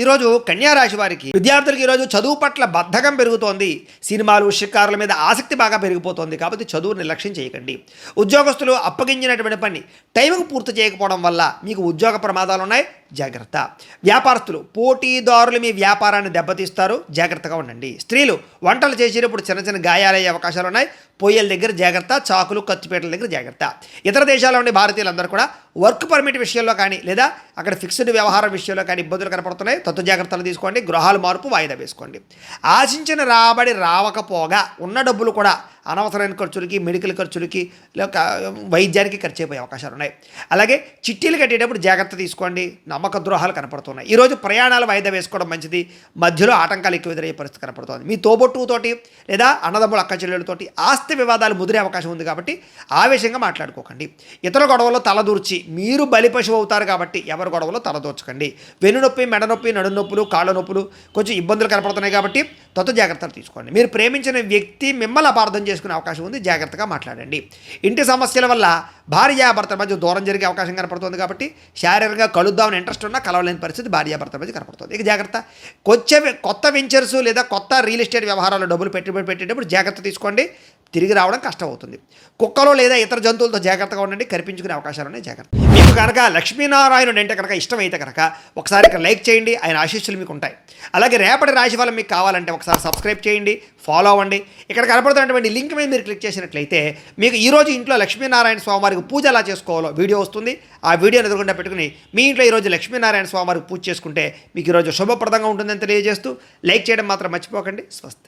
ఈరోజు కన్యారాశి వారికి విద్యార్థులకు ఈరోజు చదువు పట్ల బద్ధకం పెరుగుతోంది. సినిమాలు షికారుల మీద ఆసక్తి బాగా పెరిగిపోతుంది. కాబట్టి చదువు నిర్లక్ష్యం చేయకండి. ఉద్యోగస్తులు అప్పగించినటువంటి పని టైంకు పూర్తి చేయకపోవడం వల్ల మీకు ఉద్యోగ ప్రమాదాలు ఉన్నాయి, జాగ్రత్త. వ్యాపారస్తులు పోటీదారులు మీ వ్యాపారాన్ని దెబ్బతీస్తారు, జాగ్రత్తగా ఉండండి. స్త్రీలు వంటలు చేసేటప్పుడు చిన్న చిన్న గాయాలయ్యే అవకాశాలు ఉన్నాయి, పొయ్యల దగ్గర జాగ్రత్త, చాకులు కత్తిపేటల దగ్గర జాగ్రత్త. ఇతర దేశాల్లో ఉండే భారతీయులందరూ కూడా వర్క్ పర్మిట్ విషయంలో కానీ లేదా అక్కడ ఫిక్స్డ్ వ్యవహారం విషయంలో కానీ ఇబ్బందులు కనపడుతున్నాయి. తత్వ జాగ్రత్తలు తీసుకోండి. గృహాలు మార్పు వాయిదా వేసుకోండి. ఆశించిన రాబడి రావకపోగా ఉన్న డబ్బులు కూడా అనవసరమైన ఖర్చులకి, మెడికల్ ఖర్చులకి, లేక వైద్యానికి ఖర్చు అయిపోయే అవకాశాలు ఉన్నాయి. అలాగే చిట్టీలు కట్టేటప్పుడు జాగ్రత్త తీసుకోండి. నమ్మక ద్రోహాలు కనపడుతున్నాయి. ఈరోజు ప్రయాణాలు వాయిదా వేసుకోవడం మంచిది. మధ్యలో ఆటంకాలు ఎక్కువ ఎదురయ్యే పరిస్థితి కనపడుతుంది. మీ తోబొట్టుతోటి లేదా అన్నదమ్ముల అక్క చెల్లెలతోటి ఆస్తి వివాదాలు ముదిరే అవకాశం ఉంది. కాబట్టి ఆవేశంగా మాట్లాడుకోకండి. ఇతర గొడవలో తలదూర్చి మీరు బలిపశువు అవుతారు. కాబట్టి ఎవరి గొడవలో తలదూర్చకండి. వెన్నునొప్పి, మెడనొప్పి, నడునొప్పులు, కాళ్ళ నొప్పులు కొంచెం ఇబ్బందులు కనపడుతున్నాయి. కాబట్టి తత్వ జాగ్రత్తలు తీసుకోండి. మీరు ప్రేమించిన వ్యక్తి మిమ్మల్ని అపార్థం చేసుకునే అవకాశం ఉంది. జాగ్రత్తగా మాట్లాడండి. ఇంటి సమస్యల వల్ల భార్యాభర్తల మధ్య దూరం జరిగే అవకాశం కనపడుతుంది. కాబట్టి శారీరకంగా కలుద్దామని ఇంట్రెస్ట్ ఉన్నా కలవలేని పరిస్థితి భార్యాభర్తల మధ్య కనపడుతుంది. ఇక జాగ్రత్త. కొత్త వెంచర్స్ లేదా కొత్త రియల్ ఎస్టేట్ వ్యవహారాల్లో డబ్బులు పెట్టుబడి పెట్టేటప్పుడు జాగ్రత్త తీసుకోండి. తిరిగి రావడం కష్టం అవుతుంది. కుక్కలో లేదా ఇతర జంతువులతో జాగ్రత్తగా ఉండండి. కనిపించుకునే అవకాశాలు ఉన్నాయి, జాగ్రత్త. మీకు కనుక లక్ష్మీనారాయణుడు అంటే కనుక ఇష్టమైతే కనుక ఒకసారి ఇక్కడ లైక్ చేయండి. ఆయన ఆశీస్సులు మీకు ఉంటాయి. అలాగే రేపటి రాశి ఫలం మీకు కావాలంటే ఒకసారి సబ్స్క్రైబ్ చేయండి, ఫాలో అవ్వండి. ఇక్కడ కనపడుతున్నటువంటి లింక్ మీద మీరు క్లిక్ చేసినట్లయితే మీకు ఈరోజు ఇంట్లో లక్ష్మీనారాయణ స్వామివారికి పూజ ఎలా చేసుకోవాలో వీడియో వస్తుంది. ఆ వీడియోని ఎదురుగుండా పెట్టుకుని మీ ఇంట్లో ఈరోజు లక్ష్మీనారాయణ స్వామివారికి పూజ చేసుకుంటే మీకు ఈరోజు శుభప్రదంగా ఉంటుందని తెలియజేస్తూ లైక్ చేయడం మాత్రం మర్చిపోకండి. స్వస్తి.